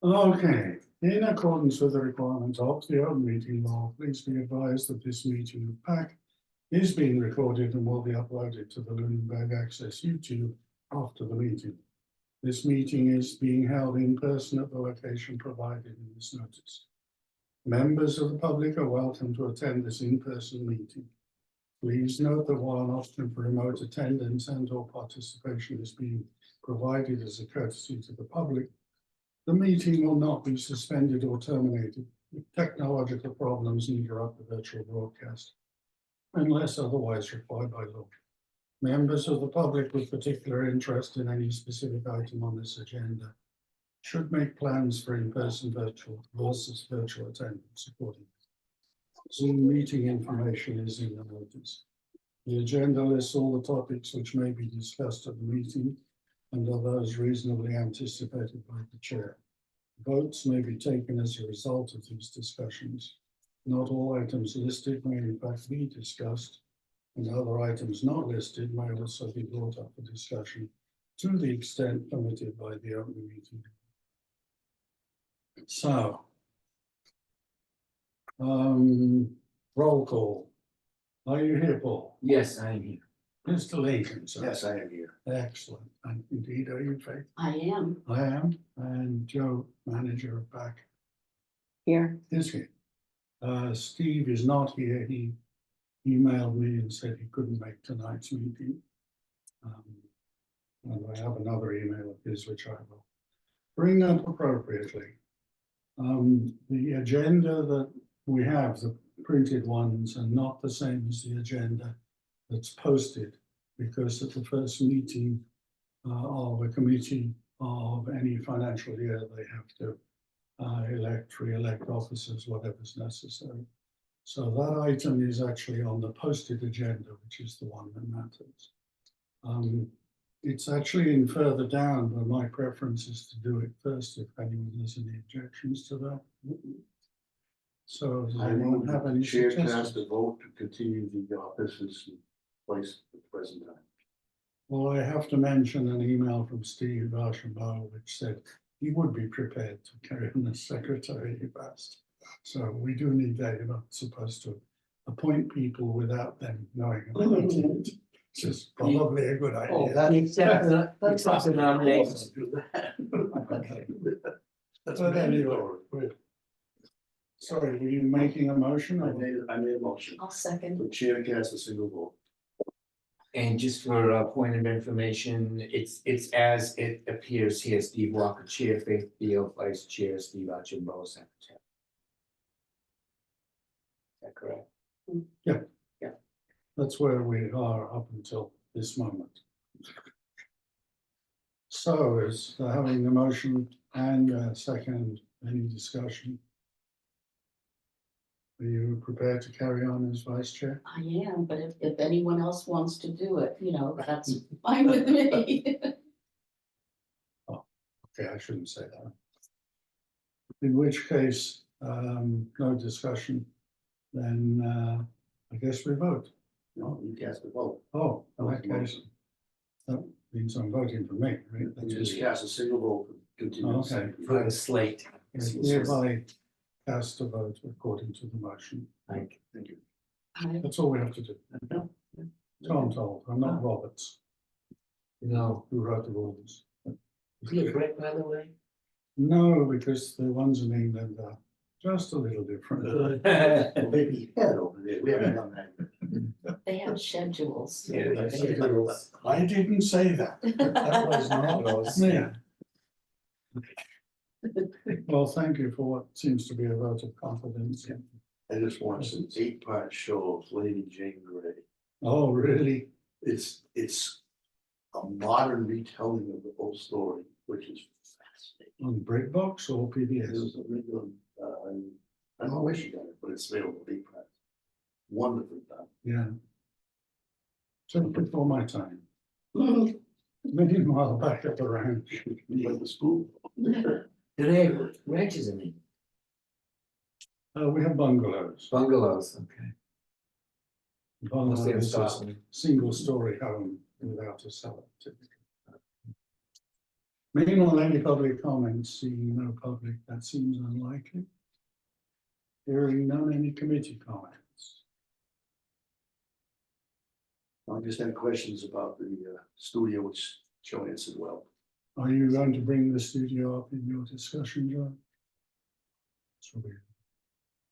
Okay, in accordance with the requirements of the open meeting law, please be advised that this meeting of Pacc is being recorded and will be uploaded to the Lunenburg Access YouTube after the meeting. This meeting is being held in person at the location provided in this notice. Members of the public are welcome to attend this in-person meeting. Please note that while an option for remote attendance and/or participation is being provided as a courtesy to the public, the meeting will not be suspended or terminated if technological problems interrupt the virtual broadcast, unless otherwise required by law. Members of the public with particular interest in any specific item on this agenda should make plans for in-person virtual versus virtual attendance accordingly. Zoom meeting information is in the notice. The agenda lists all the topics which may be discussed at the meeting and are those reasonably anticipated by the chair. Votes may be taken as a result of these discussions. Not all items listed may in fact be discussed, and other items not listed may also be brought up for discussion to the extent permitted by the open meeting. So, roll call. Are you here, Paul? Yes, I am here. Mr. Lincoln, sir? Yes, I am here. Excellent. And indeed, are you, Faith? I am. I am. And Joe, manager of Pacc, Here. is here. Steve is not here. He emailed me and said he couldn't make tonight's meeting. And I have another email of his, which I will bring up appropriately. The agenda that we have, the printed ones, are not the same as the agenda that's posted, because at the first meeting of a committee of any financial year, they have to re-elect officers, whatever's necessary. So that item is actually on the posted agenda, which is the one that matters. It's actually in further down, but my preference is to do it first if anyone has any objections to that. So does anyone have any Chair suggestions? cast a vote to continue the offices in place at the present time. Well, I have to mention an email from Steve Archambault, which said he would be prepared to carry on as secretary if asked. So we do need that. You're not supposed to appoint people without them knowing about it, which is probably a good idea. Oh, That's a nomination. Okay. But anyway, sorry, were you making a motion? I Or? made a motion. I'll second. The chair cast a single vote. And just for a point of information, it's as it appears here: Steve Walker, Chair; Faith Beal, Vice Chair; Steve Archambault, Secretary. Is that correct? That's where we are up until this moment. So is having the motion and a second, any discussion? Are you prepared to carry on as vice chair? I am, but if anyone else wants to do it, you know, that's fine with me. Okay, I shouldn't say that. In which case, no discussion, then I guess we vote. No, you cast a vote. Oh, in that case, that means I'm voting for me, right? You just cast a single vote to continue. the Okay. second. For the slate. I hereby cast a vote according to the motion. Like, Thank you. That's all we have to do. So I'm told, I'm not Roberts, no. who wrote the rules. Is he a Brit, by the way? No, because the ones in England are just a little different. Well, maybe head over there. We haven't done that. They have schedules. Yeah, I didn't say that. That was not me. Well, thank you for what seems to be a vote of confidence. I just watched an 8-part show of Lady Jane Grey. Oh, really? It's a modern retelling of the whole story, which is fascinating. On BritBox or It PBS? was a regular, I don't know where she got it, but it's available 8 parts. Wonderfully done. Yeah. Just before my time. Meanwhile, back at the ranch. You went to school. Do they have ranches in it? We have bungalows. Bungalows, okay. Bungalow Mostly in is a Scotland. single story home without a cellar typically. Meanwhile, any public comments, seeing no public, that seems unlikely. Hearing none, any committee comments? I just had questions about the studio, which Joe answered well. Are you going to bring the studio up in your discussion, Joe? So we,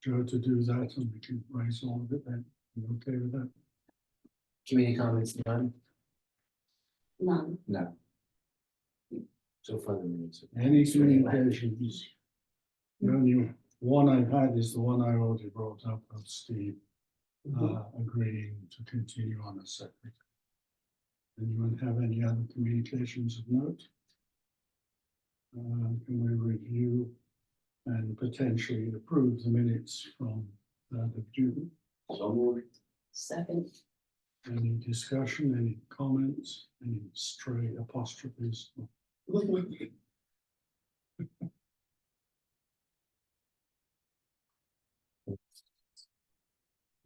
Joe to do that and we can raise all of it then. You okay with that? Community comments, none? None. No. So far the minutes. Any communications? The only one I've had is the one I already brought up of Steve agreeing to continue on as secretary. Anyone have any other communications of note? Can we review and potentially approve the minutes from the June? So moved. Second. Any discussion, any comments, any stray apostrophes?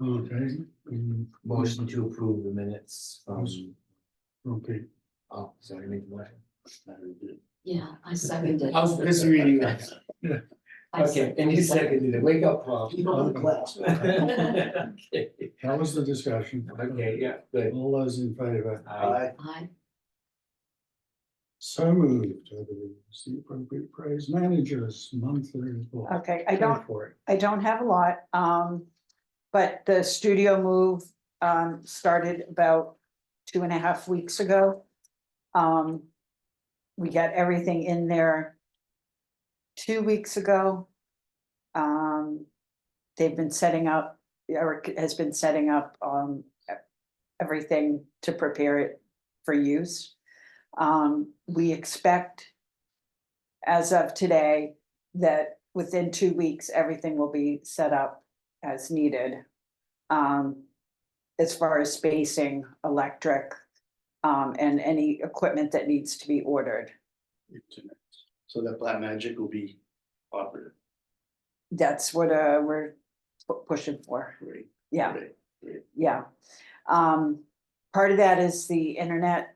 Okay, Motion to approve the minutes from, okay, oh, sorry, make the motion. Yeah, I seconded. I was busy reading that. I Okay, and you seconded it, wake up, Paul. You don't class. Okay, that was the discussion. okay, yeah, good. All those in favor? Aye. Aye. So moved, I believe, is the appropriate phrase. Managers monthly report. Okay, I Go don't, for it. I don't have a lot, but the studio move, started about 2.5 weeks ago. We got everything in there 2 weeks ago. They've been setting up, Eric has been setting up, everything to prepare it for use. We expect, as of today, that within 2 weeks, everything will be set up as needed. As far as spacing, electric, and any equipment that needs to be ordered. So that Black Magic will be operative. That's what we're pushing for. Great. Yeah, Great, great. yeah. Part of that is the internet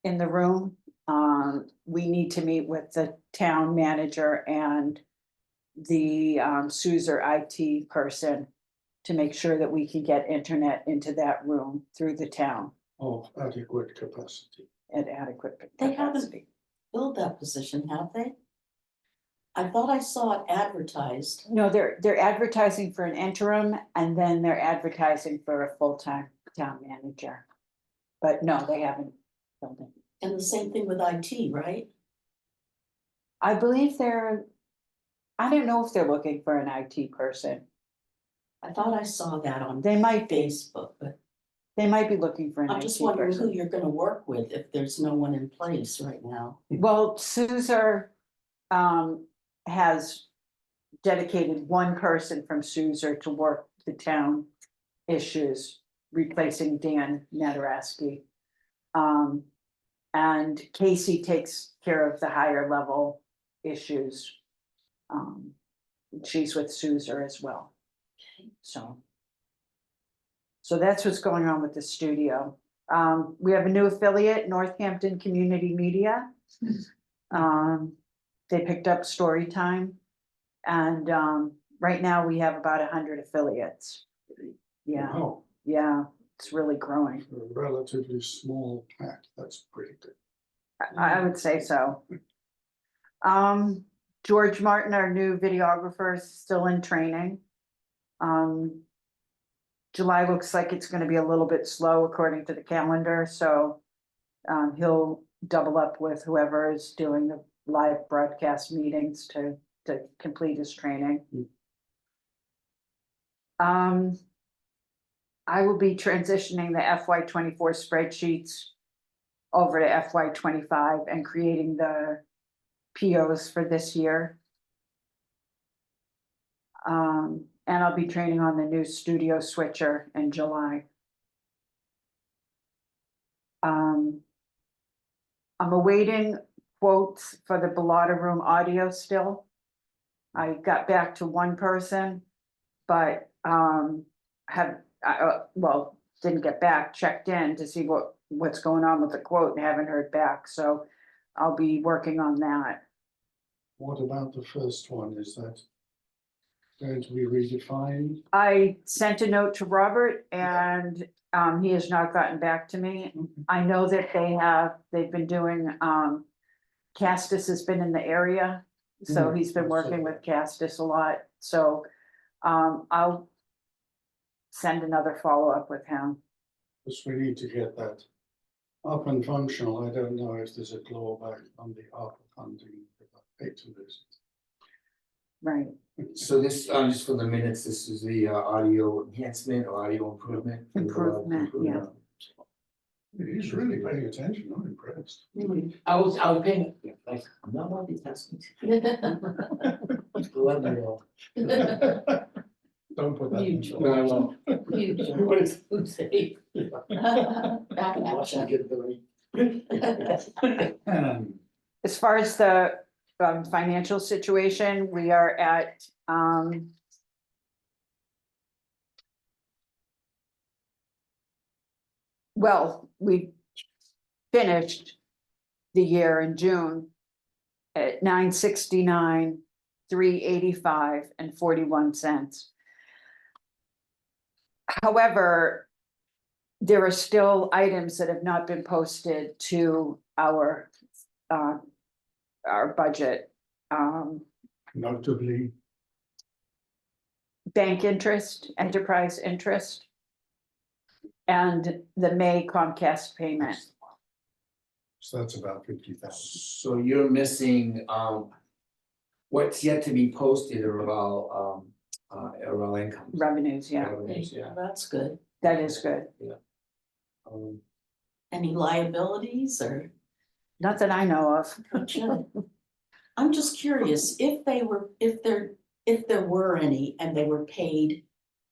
in the room. We need to meet with the town manager and the SUSER IT person to make sure that we can get internet into that room through the town Of adequate capacity. at adequate They haven't- capacity. Filled that position, have they? I thought I saw it advertised. No, they're advertising for an interim and then they're advertising for a full-time town manager. But no, they haven't filled it. And the same thing with IT, right? I believe I don't know if they're looking for an IT person. I thought I saw that on They might be, Facebook, but they might be looking for an I'm IT just wondering who person. you're gonna work with if there's no one in place right now. Well, SUSER has dedicated one person from SUSER to work the town issues, replacing Dan Netaraski. And Casey takes care of the higher level issues. She's with SUSER as well. So that's what's going on with the studio. We have a new affiliate, Northampton Community Media. They picked up story time. And right now we have about 100 affiliates. Yeah, Wow, yeah, it's really growing. for a relatively small pack, that's pretty good. I would say so. George Martin, our new videographer, is still in training. July looks like it's gonna be a little bit slow according to the calendar, so he'll double up with whoever is doing the live broadcast meetings to complete his training. I will be transitioning the FY24 spreadsheets over to FY25 and creating the POs for this year. And I'll be training on the new studio switcher in July. I'm awaiting quotes for the Bellotta Room audio still. I got back to one person, but didn't get back, checked in to see what's going on with the quote and haven't heard back, so I'll be working on that. What about the first one? Is that going to be redefined? I sent a note to Robert and he has not gotten back to me. I know that they've been doing, Castus has been in the area. So Mm, he's been I working saw with Castus a lot, so I'll send another follow-up with him. Because we need to get that up and functional. I don't know if there's a clawback on the ARPA funding if I pay to this. Right, So this, just for the minutes, this is the audio enhancement, or audio improvement. Improvement, yeah. He's really paying attention. I'm impressed. I was paying, like, I'm not multitasking. Love you all. Don't put that. Huge. in. No, I won't. Huge. But it's food safe. Back Watch at me get the right. as far as the financial situation, we are at well, we finished the year in June at 969, 385 and 41 cents. However, there are still items that have not been posted to our budget. Notably, Bank interest, enterprise interest, and the May Comcast payment. so that's about 50,000. So you're missing, what's yet to be posted are all income. Revenues, yeah, Revenues, yeah. That's good. that is good. Um, Any liabilities or? Not that I know of. Gotcha. I'm just curious, if there were any and they were paid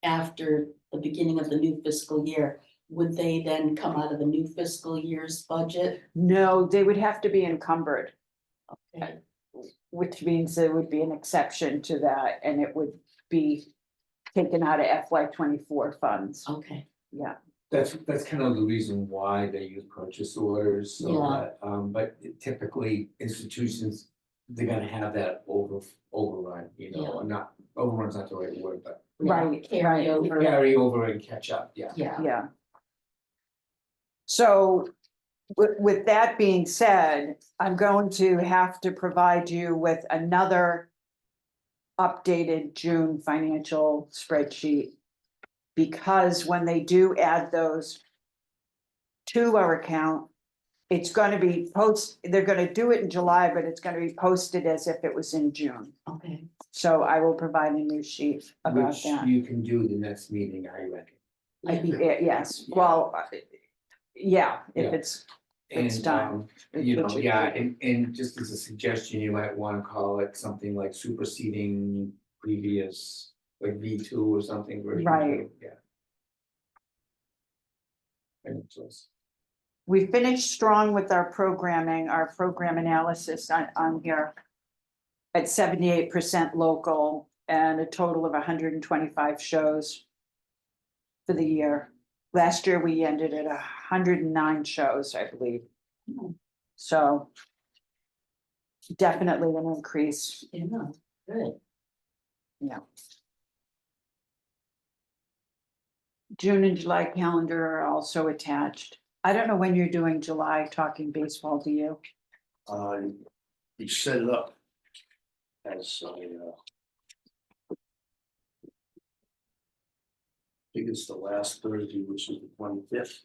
after the beginning of the new fiscal year, would they then come out of the new fiscal year's budget? No, they would have to be encumbered, Okay. which means there would be an exception to that, and it would be taken out of FY 24 funds. Okay, Yeah, That's kind of the reason why they use purchase orders, so Yeah. that, but typically institutions, they're gonna have that overrun, you know, not, overrun's not the right word, but right, carry right, over. carry over and catch up, yeah. Yeah, yeah. So with that being said, I'm going to have to provide you with another updated June financial spreadsheet. Because when they do add those to our account, it's gonna be they're gonna do it in July, but it's gonna be posted as if it was in June. okay, So I will provide a new sheet about Which that. you can do the next meeting, I reckon. Yes, well, yeah, if Yeah. it's, It's And, done. you know, yeah, and just as a suggestion, you might wanna call it something like superseding previous, like V2 or something. version Right. 2, yeah. And it's just- we finished strong with our programming, our program analysis on here. At 78% local and a total of 125 shows. For the year. Last year, we ended at 109 shows, I believe. So. Definitely an increase, yeah, good. yeah. June and July calendar are also attached. I don't know when you're doing July Talking Baseball, do you? He set it up as I think it's the last Thursday, which is the 25th.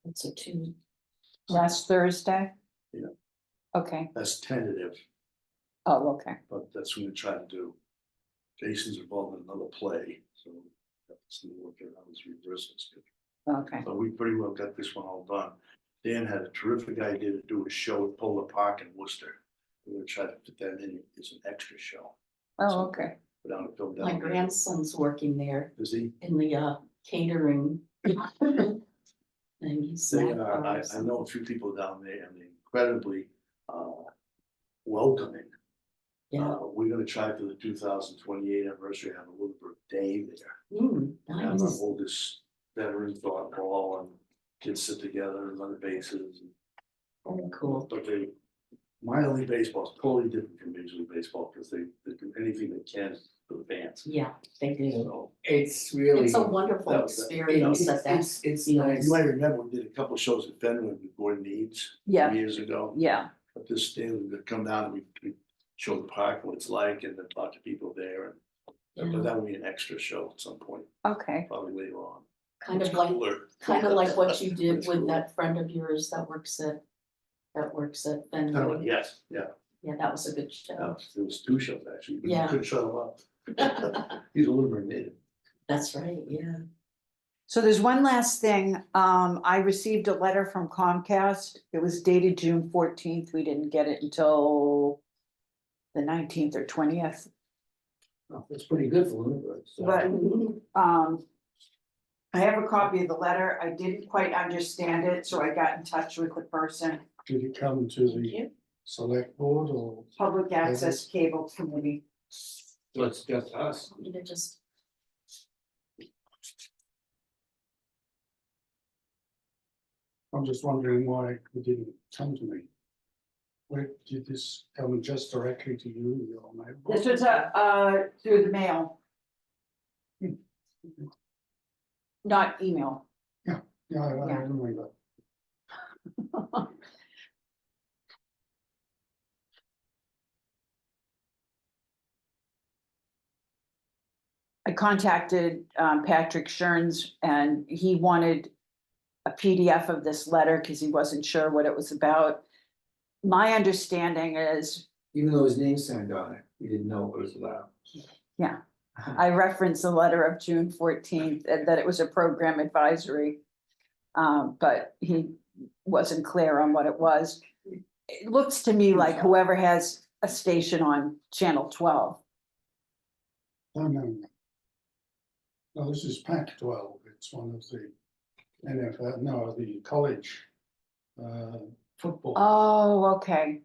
It's a two, Last Thursday? Yeah. Okay, That's tentative, oh, okay, but that's what we try to do. Jason's involved in another play, so that's the work out his reversal schedule. okay, But we pretty well got this one all done. Dan had a terrific idea to do a show at Polar Park in Worcester. We're gonna try to fit that in as an extra show. oh, okay, Go down to film my down there. grandson's working there Is he? in the catering. And he's They snack are, bars. I know a few people down there and they're incredibly welcoming. Yeah, We're gonna try for the 2028 anniversary, have a little bit of day there. mm, And I'm gonna nice, hold this veteran thought ball and kids sit together and run the bases. Very cool. But minor league baseball is totally different from major league baseball, because they do anything they can for the fans. Yeah, they do. So, It's really. It's a wonderful that- experience that that's. It's you know, nice. you might remember, we did a couple of shows at Fenway with Gordon Needs Yeah. years ago. Yeah, But this thing, we come down and we show the park, what it's like, and then talk to people there, and but that would be an extra show at some point, okay, probably later on. Kind of It's like, cooler. what you did It's with cool. that friend of yours that works at Fenway. Yes, yeah, Yeah, that was a good show. there was two shows actually, but you Yeah. couldn't shut him up. He's a little native. That's right, yeah. so there's one last thing, I received a letter from Comcast, it was dated June 14th, we didn't get it until the 19th or 20th. Oh, that's pretty good for Lunenburg, so. But, I have a copy of the letter, I didn't quite understand it, so I got in touch with the person, Did it come to Thank the you. select board or? Public Access Cable Committee. So it's just us. You could just, I'm just wondering why it didn't come to me. Where did this come just directly to you, your mailbox? This was through the mail. Not email. Yeah, I Yeah. remember. I contacted Patrick Stearns and he wanted a PDF of this letter because he wasn't sure what it was about. My understanding is, Even though his name's signed on it, he didn't know what it was about. yeah, I referenced the letter of June 14th and that it was a program advisory. But he wasn't clear on what it was. It looks to me like whoever has a station on channel 12. No. No, this is Pac-12, it's one of the NFL, no, the college football. Oh, okay.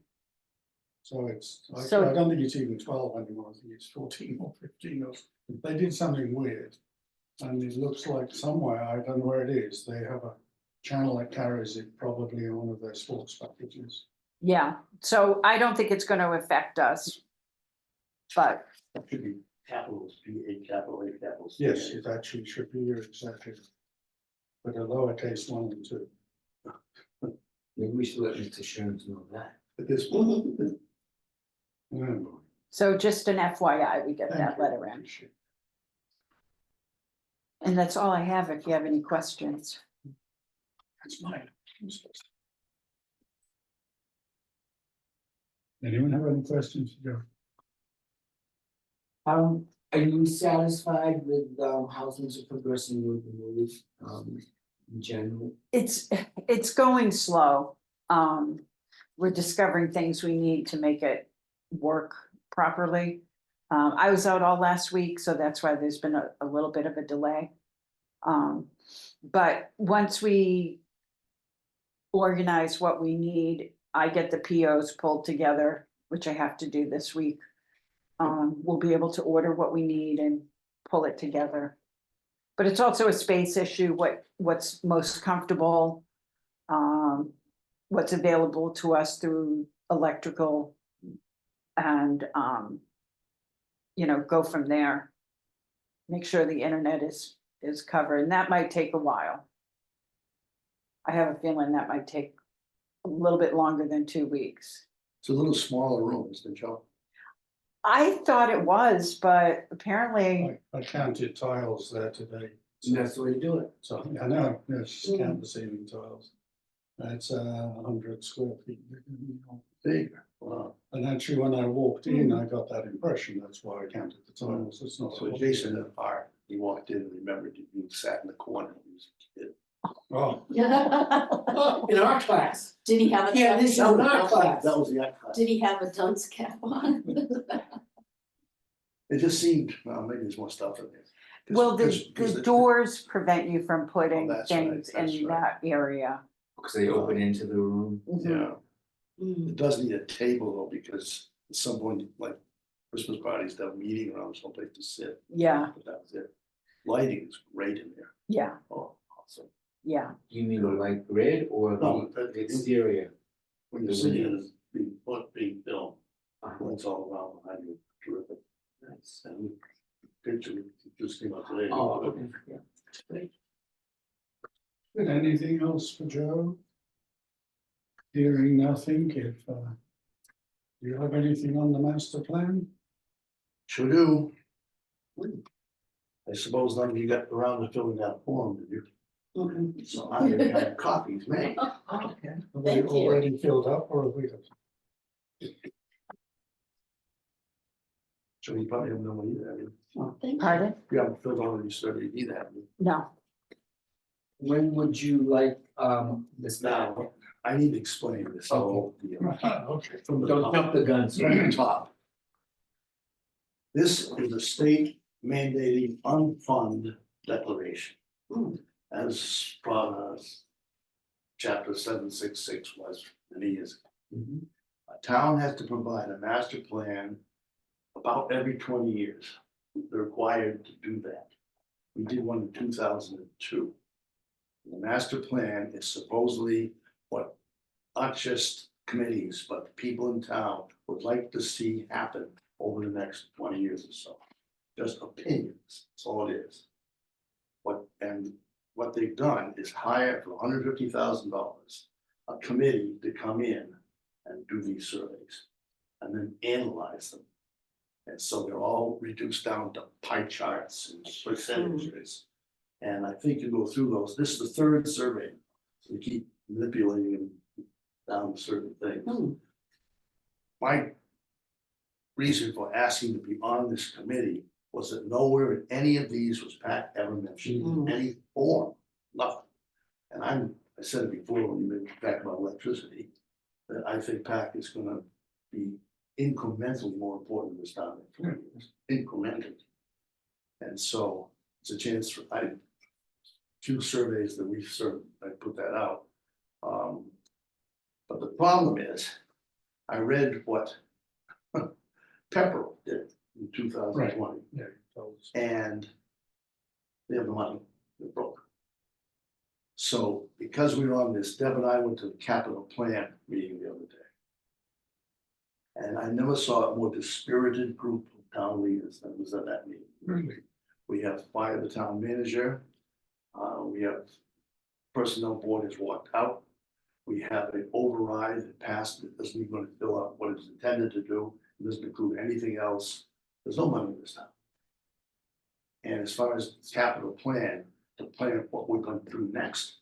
So it's, So- I don't think it's even 12 anymore, I think it's 14 or 15 or, they did something weird. And it looks like somewhere, I don't know where it is, they have a channel that carries it probably on one of their sports packages. Yeah, so I don't think it's gonna affect us. But It should be capitals, P-A, capital A, capital C. Yes, it actually should be here exactly. But a lowercase 1 and 2. Maybe we should let Mr. Stearns know that. But this one. No, so just an FYI, we get thank that you, letter in. appreciate it. And that's all I have if you have any questions. That's mine. Anyone have any questions? Joe? Are you satisfied with how things are progressing with the move, in general? It's going slow. We're discovering things we need to make it work properly. I was out all last week, so that's why there's been a little bit of a delay. But once we organize what we need, I get the POs pulled together, which I have to do this week. We'll be able to order what we need and pull it together. But it's also a space issue, what's most comfortable. What's available to us through electrical. And go from there. Make sure the internet is covered, and that might take a while. I have a feeling that might take a little bit longer than 2 weeks. It's a little smaller room, isn't it, Joe? I thought it was, but apparently, I counted tiles there today. And that's the way to do it. So I know, yes, count the ceiling tiles. That's 100 square feet. Big, wow. And actually, when I walked in, I got that impression. That's why I counted the tiles. It's not. So Jason at art, he walked in and remembered you sat in the corner when he was a kid. Oh, In our class. Did he have a? Yeah, this is dunce- not class. That was the art class. Did he have a dunce cap on? It just seemed, well, maybe there's more stuff in there. 'Cause- well, 'cause the doors prevent you from putting that's right, things that's in right. that area. Because they open into the room. Yeah, Mm. it does need a table though, because at some point, like Christmas parties, they have a meeting around someplace to sit. Yeah, But that was it. Lighting is great in there. yeah, Oh, awesome. yeah, You mean the light grid or No, the exterior? When you're sitting in this being filmed, it's all around behind you, terrific. Nice. And picture just came out today. Oh, okay, yeah. Great. Good, anything else for Joe? Hearing nothing, if, do you have anything on the master plan? Sure do. I suppose none of you got around to filling that form, did you? Mhm. So I'm gonna have copies made. Okay. Have we Thank you. already filled up or have we? So you probably have no one either, have you? Thank you. pardon? You haven't filled out any study either, have you? No, When would you like, this now? Now, I need to explain this whole deal. Okay. From the Don't top. jump the gun, sir. From the top. This is a state mandating unfunded declaration. As chapter 766 was many years ago. A town has to provide a master plan about every 20 years. They're required to do that. We did one in 2002. The master plan is supposedly what not just committees, but people in town would like to see happen over the next 20 years or so. Just opinions, that's all it is. What they've done is hire for $150,000 a committee to come in and do these surveys and then analyze them. And so they're all reduced down to pie charts and percentages. And I think you go through those. This is the third survey. So you keep manipulating them down to certain things. My reason for asking to be on this committee was that nowhere in any of these was Pacc ever mentioned in any form, nothing. And I said it before when you talked about electricity, that I think Pacc is gonna be incrementally more important in this town in 20 years, incrementally. And so it's a chance for, few surveys that we've served, I put that out. But the problem is, I read what Pepper did in 2020. Yeah. those. And they have the money, they're broke. So because we were on this, Deb and I went to the capital plan meeting the other day. And I never saw a more dispirited group of town leaders than was at that meeting. Really? We have fired the town manager. We have personnel board has walked out. We have an override that passed that doesn't even going to fill out what it's intended to do. It doesn't include anything else. There's no money in this town. And as far as capital plan, to plan what we're going to do next.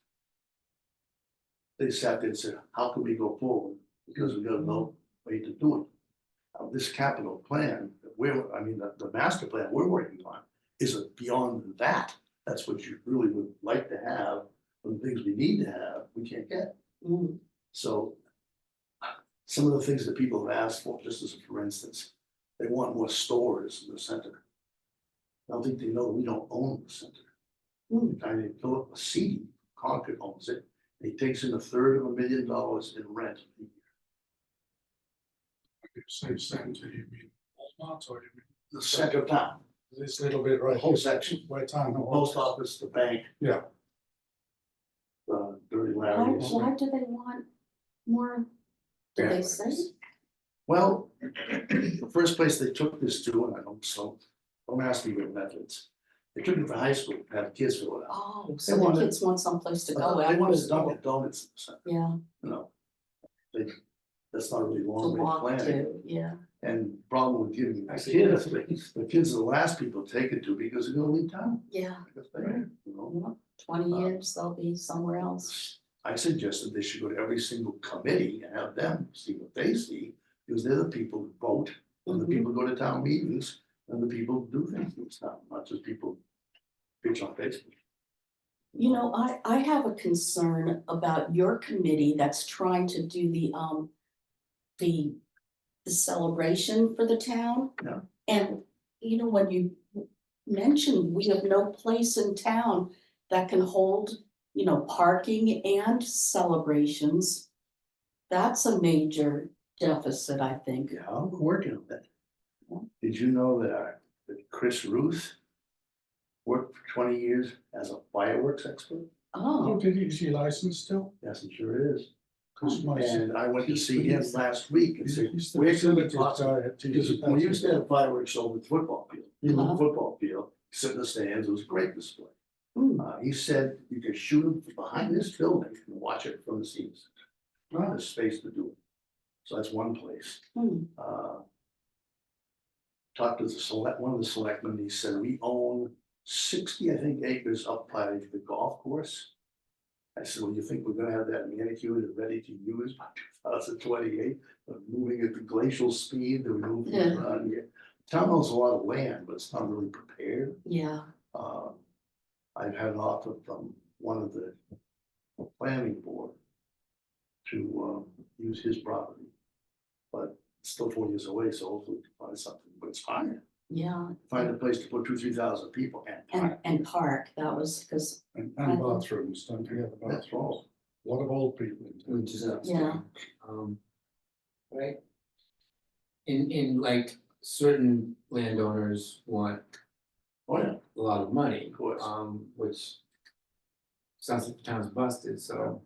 They sat there and said, how can we go forward? Because we got no way to do it. This capital plan, the master plan we're working on is beyond that. That's what you really would like to have, and the things we need to have, we can't get. So some of the things that people have asked for, just as for instance, they want more stores in the center. I don't think they know we don't own the center. I mean, Philip C. Concord owns it. He takes in $350,000 in rent a year. Say center, you mean Walmart or you mean The center of town, this little bit right? the whole here, section, Where town the hall. post office, the bank. Yeah. Dirty Why, Larry's. why do they want more? Do they say? Well, the first place they took this to, and I don't ask me their methods. They took it to high school, had kids fill it out. Oh, They so the wanted- kids want someplace to go They after wanted school. Dunkin' Donuts in the center, Yeah, you know. That's not really to long range walk planning. to, yeah. And problem with giving the I see. kids, the kids are the last people to take it to because they're gonna leave town. Yeah, Because they, you know. 20 years, they'll be somewhere else. I suggested they should go to every single committee and have them see what they see, because they're the people who vote, and the people who go to town meetings, and the people who do things in this town, not just people bitch on Facebook. You know, I have a concern about your committee that's trying to do the celebration for the town. Yeah. And, you know, when you mentioned we have no place in town that can hold, you know, parking and celebrations. That's a major deficit, I think. Yeah, we're working on that. Did you know that Chris Ruth worked for 20 years as a fireworks expert? Oh, did he, is he licensed still? Yes, he sure is. 'Cause my son- And I went to see him last week and said, He's the where can we facilities possibly? guy at Because TC we used to Pacc. have fireworks over the football field, in the Uh-huh. football field, sit in the stands, it was a great display. hmm, He said you could shoot them behind this building and watch it from the scenes. There's space to do it. So that's one place. hmm, Talked to one of the selectmen, he said, we own 60, I think, acres up by the golf course. I said, well, you think we're gonna have that manicured and ready to use by 2028? Moving at the glacial speed that we move Yeah. around here. Town owns a lot of land, but it's not really prepared. yeah, I've had an offer from one of the planning board to use his property. But it's still 4 years away, so hopefully we can find something, but it's fine. yeah, Find a place to put 2,000-3,000 people and park. and park, that was, because, And bathrooms, don't forget the That's bathrooms. all. A lot of old people in town. Which is Yeah. Right? In like certain landowners want Oh, yeah, a lot of money. of course. Which sounds like the town's busted, so.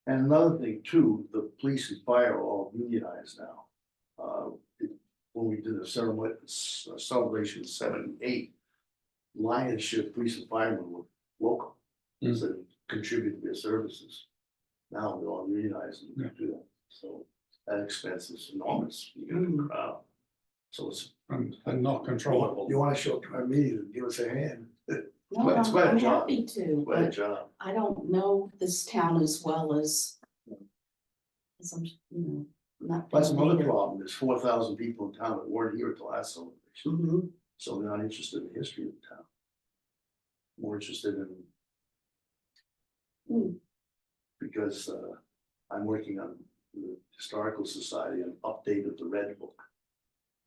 And another thing too, the police and fire are all unionized now. When we did a ceremony, celebration of 78, lion's share of police and firemen were local. Mm. So they contribute their services. Now they're all unionized and we can do that, so that expense is enormous, you get a crowd. So it's, And not controllable. you wanna show up to our meeting, give us a hand, no, Well, it's quite a I'm job. happy to, what a but job. I don't know this town as well as I'm, not. That's another native. problem, there's 4,000 people in town that weren't here at the last celebration. Mhm. So they're not interested in the history of the town. More interested in. Hmm. Because I'm working on the Historical Society, an update of the Red Book.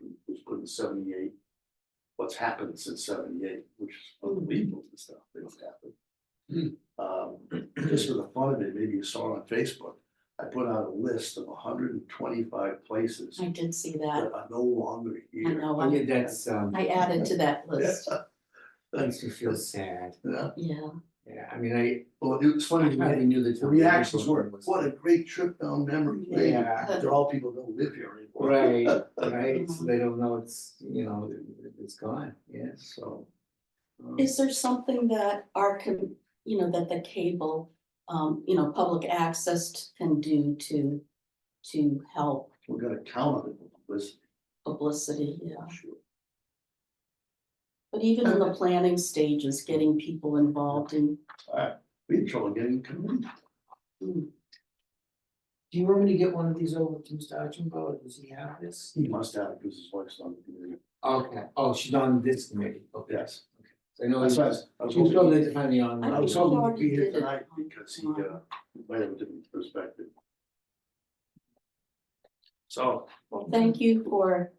It was put in 78. What's happened since 78, which is unbelievable and stuff, things happen. Just for the fun of it, maybe you saw it on Facebook, I put out a list of 125 places I did see that that, are no longer I here. know, I mean, that's, I added to that list, makes me feel sad. Yeah. yeah, Yeah, I mean, I Well, it's funny, hardly knew the the town. reactions were, what a great trip down memory lane. Yeah. They're all people who don't live here anymore. Right, right, so they don't know it's, it's gone, yes, So, is there something that our, that the cable, public access can do to help we're gonna count on it, listen, publicity, yeah. sure. But even in the planning stages, getting people involved in, We had trouble getting committee. mm, Do you want me to get one of these over to Mr. Archibald, does he have this? He must have, because his wife's on the committee. Okay, oh, she's on this committee, okay. Yes. So I know, That's he's- why I was she was probably hoping, to find me on. I was think hoping he he'd be here already did it tonight because he might have a different perspective. So, well, thank you for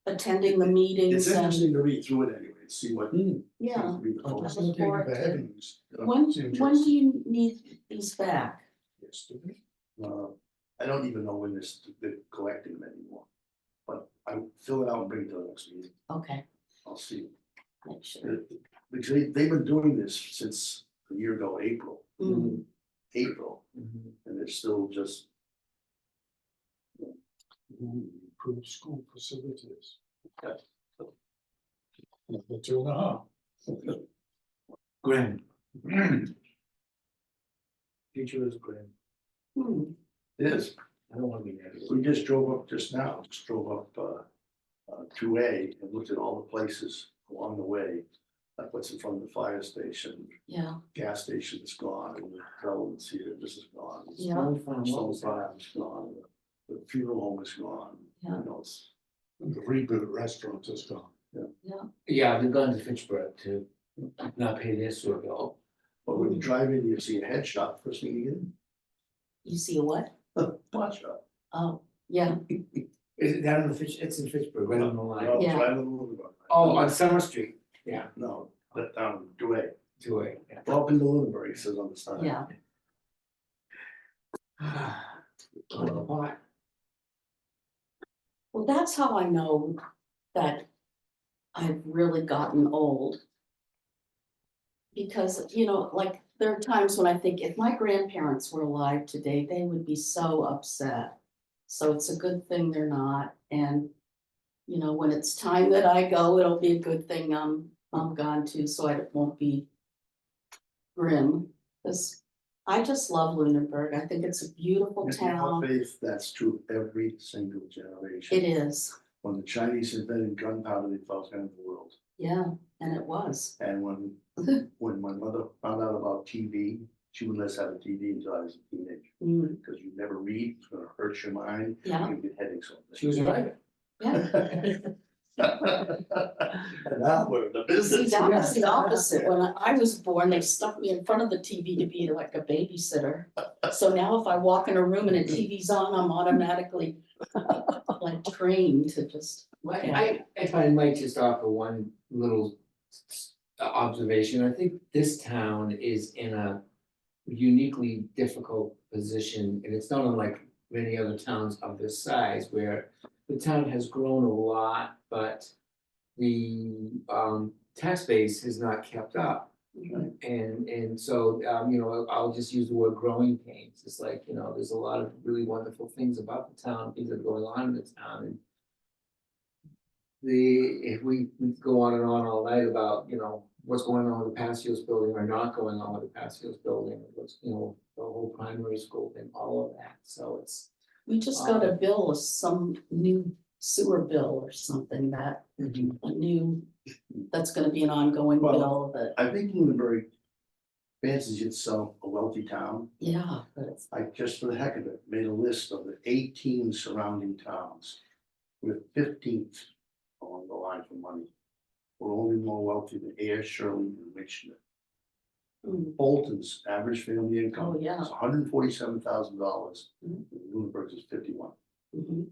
attending the it's meetings and, interesting to read through it anyway, see what. yeah. read the I'm posts. just looking at the Forward to- headings. When It's do interesting. you need these back? Yesterday. I don't even know when they're collecting them anymore. But I fill it out and bring it to the next meeting, Okay, I'll see. make sure. Because they've been doing this since a year ago, April, Mm, Mhm. and they're still just. Improve school facilities. Yeah. Another 2.5. Grim. Future is grim, hmm, It is, I don't wanna be negative. we just drove up just now, to A and looked at all the places along the way. Like what's in front of the fire station, yeah, gas station is gone, and the development's here, this is gone. Yeah. Stone Farm, what Stone was that? Farm is gone, the funeral home is gone, Yeah. you know, it's. And the reboot restaurant has gone. yeah, Yeah, they've gone to Fitchburg to not pay their sewer bill. But when you drive in, you see a head shop, first thing you you see a what? get, pot shop. Oh, yeah, Is it down in the it's in Fitchburg, right on the line. No, it's Yeah. right on the Lunenburg. Oh, on Summer Street, yeah, No, but down Duay, 2A, yeah. up in the Lunenburg, it says on the sign. yeah, What? well, that's how I know that I've really gotten old. Because, you know, like, there are times when I think if my grandparents were alive today, they would be so upset. So it's a good thing they're not, and, you know, when it's time that I go, it'll be a good thing I'm gone too, so I won't be grim. Cause I just love Lunenburg. I think it's a beautiful In our town. faith, that's true every single generation. It is, When the Chinese invented gunpowder, they thought it was the end of the world. yeah, and it was. And when my mother found out about TV, she wouldn't let us have a TV until I was a teenager. Mm, Because you never read, it's gonna hurt your mind, yeah, you get headaches all She was right. yeah. And now we're in the See, business. that was the opposite. When I was born, they stuck me in front of the TV to be like a babysitter. So now if I walk in a room and a TV's on, I'm automatically like trained to just. If I might just offer one little observation, I think this town is in a uniquely difficult position, and it's not unlike many other towns of this size, where the town has grown a lot, but the tax base has not kept up. And so, you know, I'll just use the word growing pains. It's like, you know, there's a lot of really wonderful things about the town, things that are going on in the town, and if we go on and on all night about, you know, what's going on with the Passios building or not going on with the Passios building, what's, you know, the whole primary school thing, all of that, so it's. We just got a bill, some new sewer bill or something that, a new, that's gonna be an ongoing Well, bill that, I think Lunenburg fancies itself a wealthy town. yeah, but it's, I just for the heck of it, made a list of the 18 surrounding towns. We're 15th along the line for money. We're only more wealthy than Air, Shirley, and Richmond. mm, Bolton's average family income Oh, yeah. is $147,000. Mhm. Lunenburg's is 51. mhm.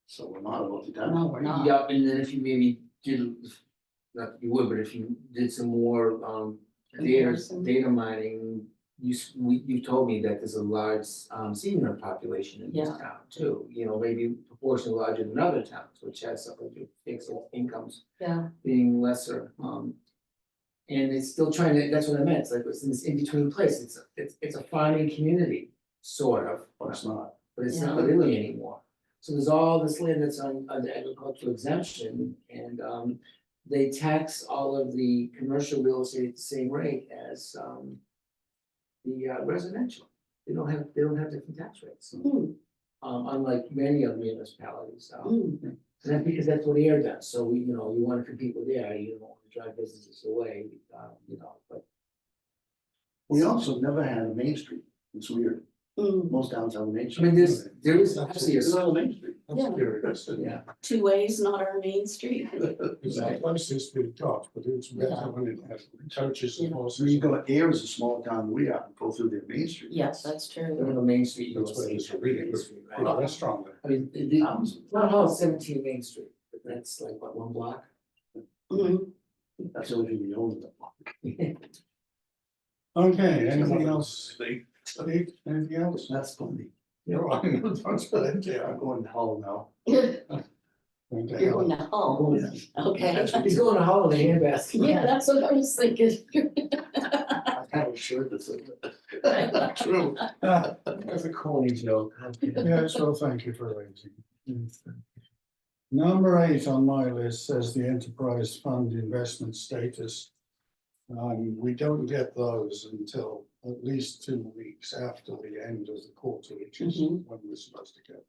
So we're not a wealthy town. No, we're not. Yep, and then if you maybe did, not that you would, but if you did some more Comparison. data mining, you told me that there's a large senior population in this Yeah. town too, you know, maybe proportionally larger than other towns, which has some of your fixed incomes Yeah, being lesser. And it's still trying to, that's what I meant, it's like it's in this in-between place, it's a farming community, sort of, But it's not. but it's not Yeah. really anymore. So there's all this land that's on the agricultural exemption, and they tax all of the commercial real estate at the same rate as the residential. They don't have different tax rates, mm, unlike many other municipalities. mm, And that's because that's what air does, so we, you know, you wanna compete with air, you don't wanna drive businesses away, you know, but. We also never had a Main Street. It's weird. mm. Most towns have a Main I Street. mean, there is actually There's not a Main Street. That's Yeah. curious, isn't it? yeah, 2 ways, not our main street. It's the closest we've got, but it's better Yeah. when it has coaches and Yeah. So horses. you go, Air is a small town we are, go through their Main Street. Yes, that's they're true. on the Main Street, you will That's where see. there's a really Main good Street, good right? restaurant there. I mean, the town hall is 17 Main Street, but that's like, what, one block? Mhm. That's the only thing we own in the block. Okay, anything else? Steve, anything else? That's funny. You're on, that's what I'm I'm going to Hull now. You're doing. going to Hull, okay. He's going to Hull in a handbasket. Yeah, that's what I was thinking. I have a shirt that's true. That's a corny joke. Yes, well, thank you for raising. Number 8 on my list says the enterprise fund investment status. We don't get those until at least 2 weeks after the end of the quarter, which is Mhm. when we're supposed to get them.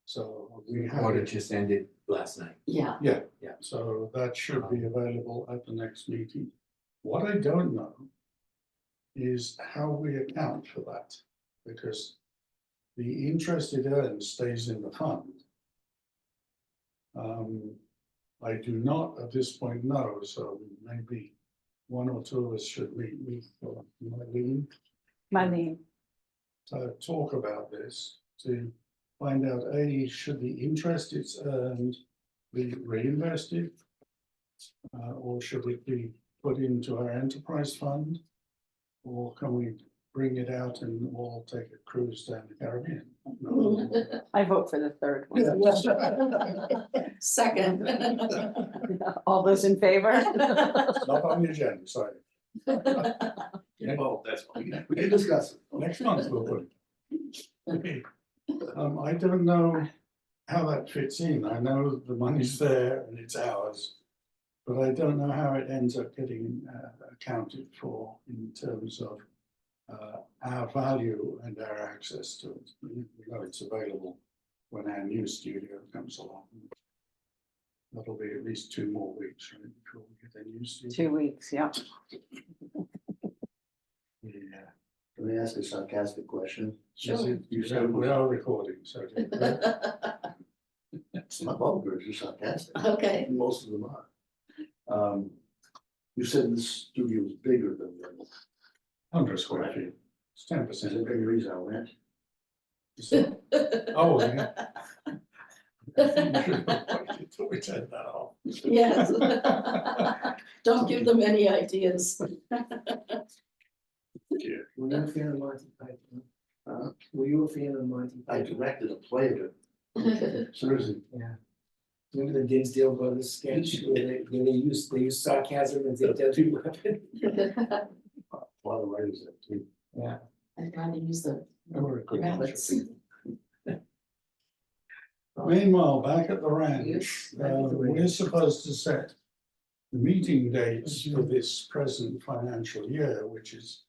So we have, Order just ended last night. Yeah, so that should be available at the next meeting. What I don't know is how we account for that, because the interest it earns stays in the fund. I do not at this point know, so maybe one or two of us should meet with Marlene Money, to talk about this, to find out, A, should the interest it's earned be reinvested? Or should it be put into our enterprise fund? Or can we bring it out and all take a cruise down the Caribbean? No. I vote for the third one. second. All those in favor? Not on the agenda, sorry. Yeah. Oh, that's fine, we can discuss it. Next month we'll put it. Okay. I don't know how that fits in. I know the money's there and it's ours. But I don't know how it ends up getting accounted for in terms of our value and our access to it. We know it's available when our new studio comes along. That'll be at least 2 more weeks, right, before we get a new studio. 2 weeks, yeah. Yeah. Can I ask a sarcastic question? Sure. Is it- You said we are recording, so. It's not vulgar, it's just sarcastic. Okay, Most of them are. You said this studio is bigger than the other. 100 square feet, it's 10%. Is there any reason I went? Oh, yeah. I think we should have waited till we turned that off. yes. Don't give them any ideas. Yeah. Were you a fan of Monty Python? Uh, Were you a fan of Monty I Python? directed a play of it. Seriously, Yeah. Remember the Dinsdale Brothers sketch where they use sarcasm as their deadly weapon? a lot of writers that too. Yeah. I'd rather use the They were a good bunch of rabbits. people. Meanwhile, back at the ranch, Yes, back at the we're ranch. supposed to set the meeting dates for this present financial year, which is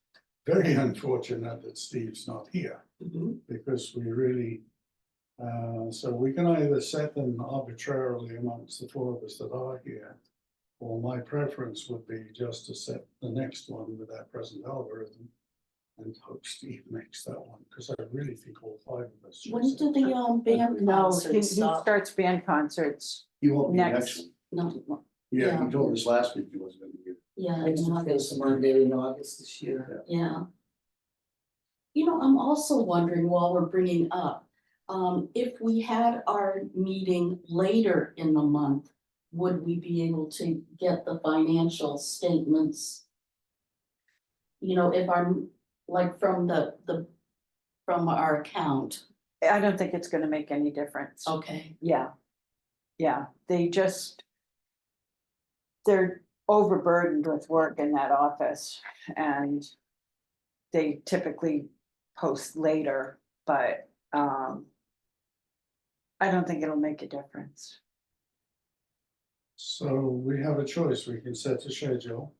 very unfortunate that Steve's not here, Mhm. because we really, so we can either set them arbitrarily amongst the 4 of us that are here, or my preference would be just to set the next one with our present algorithm and hope Steve makes that one, because I really think all 5 of us should. When set do the band No, he concerts stop? starts band concerts. You won't be Next. next one. No, Yeah, Yeah. you told us last week you wasn't gonna be here. yeah, It's in the August. first Monday in August this year. Yeah. You know, I'm also wondering while we're bringing up, if we had our meeting later in the month, would we be able to get the financial statements? You know, if I'm, like, from from our account, I don't think it's gonna make any difference. okay, Yeah. Yeah, they just. They're overburdened with work in that office and. They typically post later, but I don't think it'll make a difference. So we have a choice, we can set a schedule,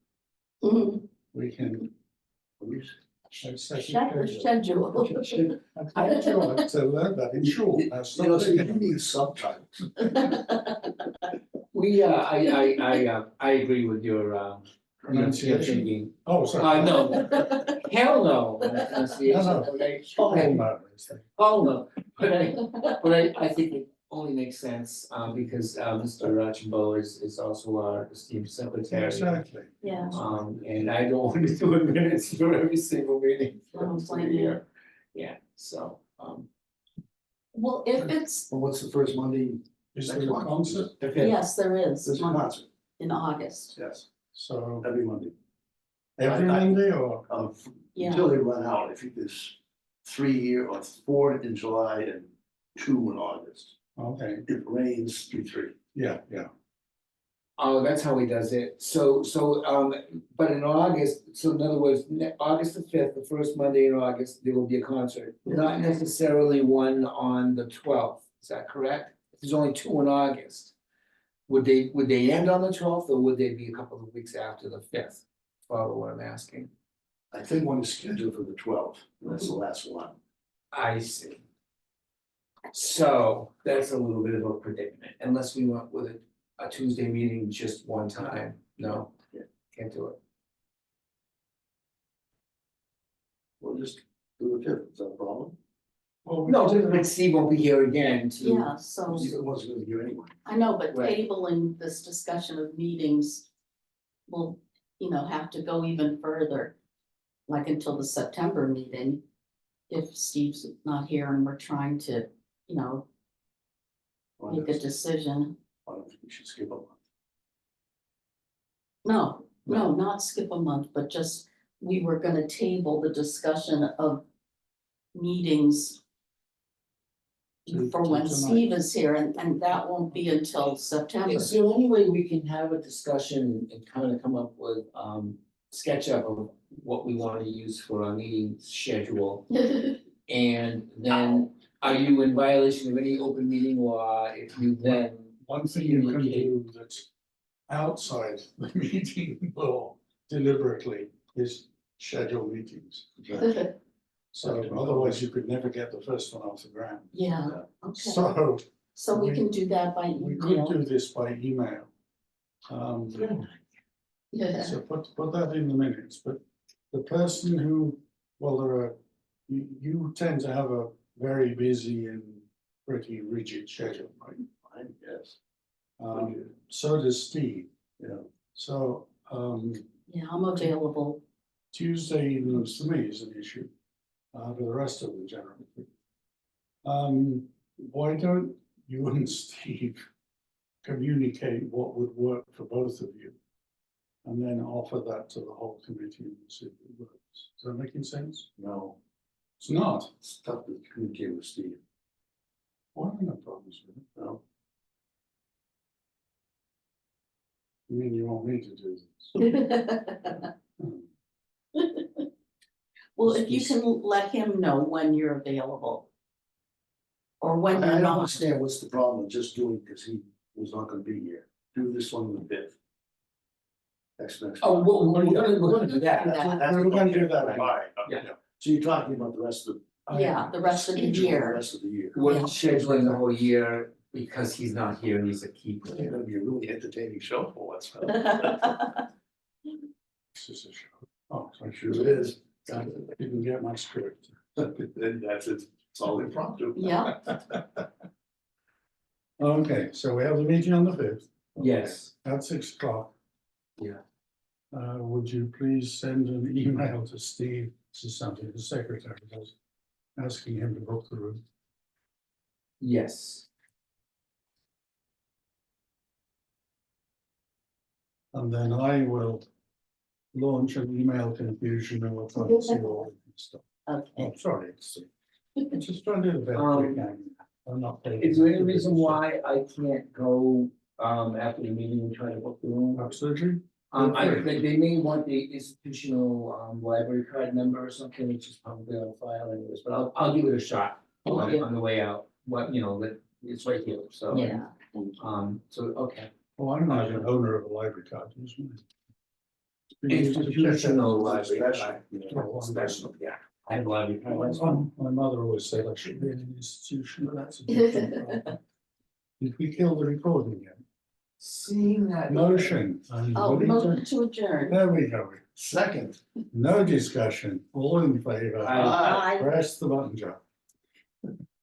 Mhm. we can. Set a check the schedule. I told you to learn that in short. You That's know, not so you big enough. need subtitles. I agree with your Pronunciation. thinking. Oh, sorry. No, hell no. Pronunciation, No, no. okay? Oh, no, it's the- Oh, no, but I think it only makes sense, because, Mr. Archibald is also our esteemed secretary. Exactly. Yeah, And I don't want to do minutes for every single meeting. for Oh, the fine, year. Yeah, so, well, if it's, Well, what's the first Monday? Is Next there a month. concert? okay. yes, there is, There's a concert, in August, yes, So every Monday. every Monday or? yeah. Until they run out, I think there's 3 here or 4 in July and 2 in August. Okay, It rains 3. yeah, yeah. Oh, that's how he does it. So, but in August, so in other words, August the 5th, the first Monday in August, there will be a concert. Not necessarily one on the 12th, is that correct? There's only 2 in August. Would they end on the 12th, or would they be a couple of weeks after the 5th? Follow what I'm asking. I think one is scheduled for the 12th, and that's the last one. I see. So that's a little bit of a predicament, unless we went with a Tuesday meeting just one time. No, Yeah. can't do it. We'll just do the 5th, is that a problem? Well, No, but Steve won't be here again to. Yeah, so, It wasn't gonna be here anyway. I know, but Right. tabling this discussion of meetings will, you know, have to go even further, like until the September meeting. If Steve's not here and we're trying to, you know, make a decision. I don't think we should skip a month. No, not skip a month, but just, we were gonna table the discussion of meetings for when Tonight. Steve is here, and that won't be until September. Is there any way we can have a discussion and kind of come up with SketchUp of what we want to use for our meeting schedule. And then, are you in violation of any open meeting law if you then, One thing you can do that's outside the meeting law deliberately is schedule meetings. So otherwise you could never get the first one off the ground. Yeah, okay, So so we can do that by we could email. do this by email. Yeah. So put that in the minutes, but the person who, well, you tend to have a very busy and pretty rigid schedule, right? I guess, So does Steve, yeah. so, Yeah, I'm available. Tuesday evenings for me is an issue, but the rest of them generally. Why don't you and Steve communicate what would work for both of you? And then offer that to the whole committee and see if it works. Is that making sense? No, It's not. it's tough to communicate with Steve, Why are no problems with it? no? You mean you want me to do this? Hmm. Well, if you can let him know when you're available. Or when I you're don't not. understand what's the problem with just doing, because he was not gonna be here, do this one on the fifth. Next. oh, we're gonna do that. We're gonna do that. All right, okay. So you're talking about the rest of. Yeah, the rest of the schedule, year. The rest of the year. We're Yeah. scheduling the whole year because he's not here and he's a key It's player. gonna be a really entertaining show for once. This is a show. Oh, so I Sure should, it is. didn't get my script. Then that's it, it's all impromptu. Yeah, Okay, so we have the meeting on the fifth. Yes, At 6 o'clock. Yeah. Would you please send an email to Steve, this is something the secretary does, asking him to book the room? yes, And then I will launch an email confusion and we'll try to see all of this stuff. okay. I'm sorry, I'm just trying to do the best we can. I'm not. is there any reason why I can't go after the meeting and try to book the room? Absolutely. They may want the institutional library card number or something, which is probably on file anyways, but I'll give it a shot Thank you. on the way out. What, you know, that it's right here, so. Yeah, thank you. So, okay. Oh, I'm not an owner of a library card, use mine. Institutional library Special, card. you know. Special, yeah. I have library cards. My mother always said I should be in an institution, but that's a different problem. Did we kill the recording yet? Seeing that. Motion. Oh, motion to adjourn. There we go. Second. No discussion, all in favor. Aye. Aye. Press the button, Joe.